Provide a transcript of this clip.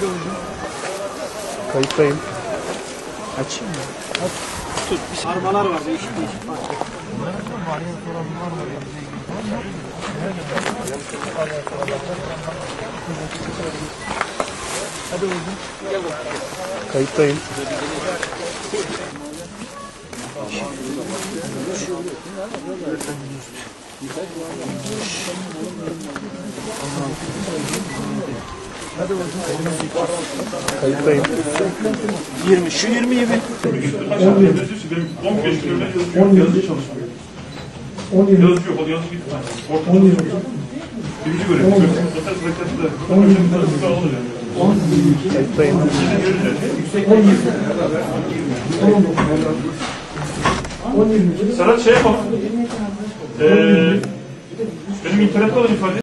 Hadi hocam. Kayıttayım. Açayım mı? Hadi. Tut. Armalar var. Değişik parça. Hadi hocam. Gel bakalım. Kayıttayım. Hadi hocam. Kayıttayım. 20. Şu 20 20. 15 kilometre yazıcı çalışmıyor. Yazıcı yok, yazıcı gitti. Ortada birinci görev. Zaten bırakıntı alır yani. Kayıttayım. Serhat şey yapalım. Benim internette olan ifade